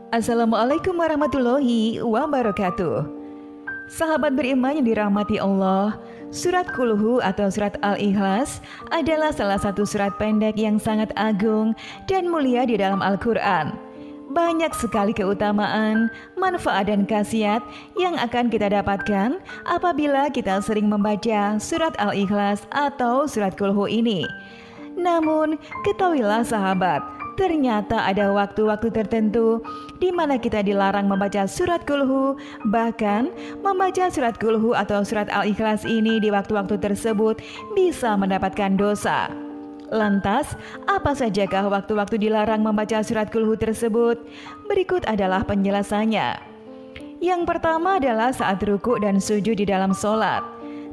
Assalamualaikum warahmatullahi wabarakatuh. Sahabat beriman yang dirahmati Allah, surat Qul atau surat Al-Ikhlas adalah salah satu surat pendek yang sangat agung dan mulia di dalam Al-Quran. Banyak sekali keutamaan, manfaat dan khasiat yang akan kita dapatkan apabila kita sering membaca surat Al-Ikhlas atau surat Qul ini. Namun, ketahuilah sahabat, ternyata ada waktu-waktu tertentu di mana kita dilarang membaca surat Qul, bahkan membaca surat Qul atau surat Al-Ikhlas ini di waktu-waktu tersebut bisa mendapatkan dosa. Lantas, apa sajakah waktu-waktu dilarang membaca surat Qul tersebut? Berikut adalah penjelasannya. Yang pertama adalah saat ruku dan sujud di dalam sholat.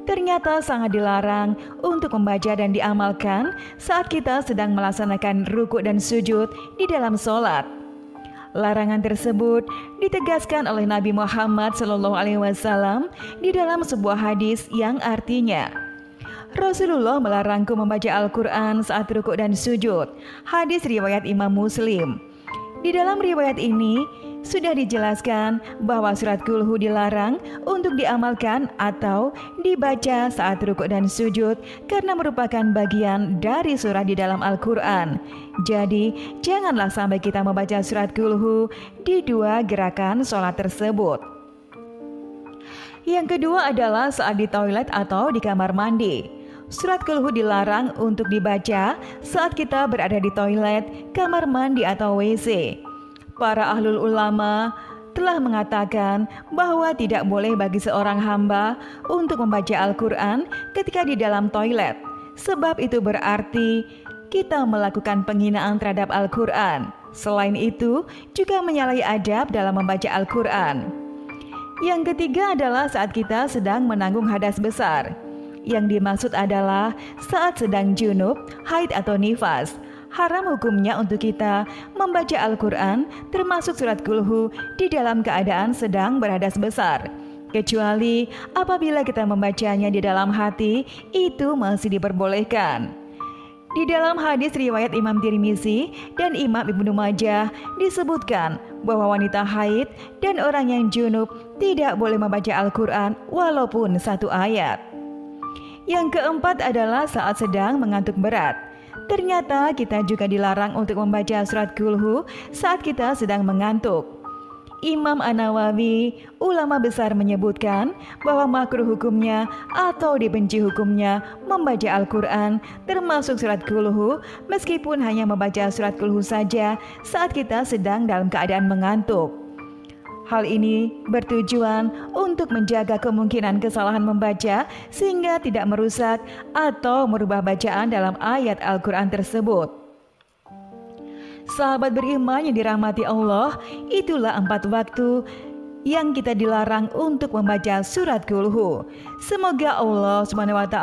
Ternyata sangat dilarang untuk membaca dan diamalkan saat kita sedang melaksanakan ruku dan sujud di dalam sholat. Larangan tersebut ditegaskan oleh Nabi Muhammad SAW di dalam sebuah hadis yang artinya, Rasulullah melarangku membaca Al-Quran saat ruku dan sujud. Hadis riwayat Imam Muslim. Di dalam riwayat ini sudah dijelaskan bahwa surat Qul dilarang untuk diamalkan atau dibaca saat rukuk dan sujud karena merupakan bagian dari surah di dalam Al-Quran. Jadi, janganlah sampai kita membaca surat Qul di dua gerakan sholat tersebut. Yang kedua adalah saat di toilet atau di kamar mandi. Surat Qul dilarang untuk dibaca saat kita berada di toilet, kamar mandi atau WC. Para ahlul ulama telah mengatakan bahwa tidak boleh bagi seorang hamba untuk membaca Al-Quran ketika di dalam toilet. Sebab itu berarti kita melakukan penghinaan terhadap Al-Quran. Selain itu, juga menyalahi adab dalam membaca Al-Quran. Yang ketiga adalah saat kita sedang menanggung hadas besar. Yang dimaksud adalah saat sedang junub, haid atau nifas. Haram hukumnya untuk kita membaca Al-Quran termasuk surat Qul di dalam keadaan sedang berhadas besar. Kecuali apabila kita membacanya di dalam hati, itu masih diperbolehkan. Di dalam hadis riwayat Imam Tirmizi dan Imam Ibnu Majah disebutkan bahwa wanita haid dan orang yang junub tidak boleh membaca Al-Quran walaupun satu ayat. Yang keempat adalah saat sedang mengantuk berat. Ternyata kita juga dilarang untuk membaca surat Qul saat kita sedang mengantuk. Imam An-Nawawi, ulama besar menyebutkan bahwa makruh hukumnya atau dibenci hukumnya membaca Al-Quran termasuk surat Qul meskipun hanya membaca surat Qul saja saat kita sedang dalam keadaan mengantuk. Hal ini bertujuan untuk menjaga kemungkinan kesalahan membaca sehingga tidak merusak atau merubah bacaan dalam ayat Al-Quran tersebut. Sahabat beriman yang dirahmati Allah, itulah 4 waktu yang kita dilarang untuk membaca surat Qul. Semoga Allah SWT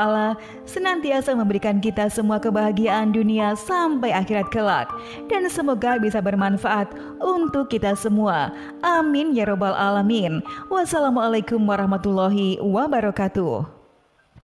senantiasa memberikan kita semua kebahagiaan dunia sampai akhirat kelak, dan semoga bisa bermanfaat untuk kita semua. Amin ya robbal alamin. Wassalamualaikum warahmatullahi wabarakatuh.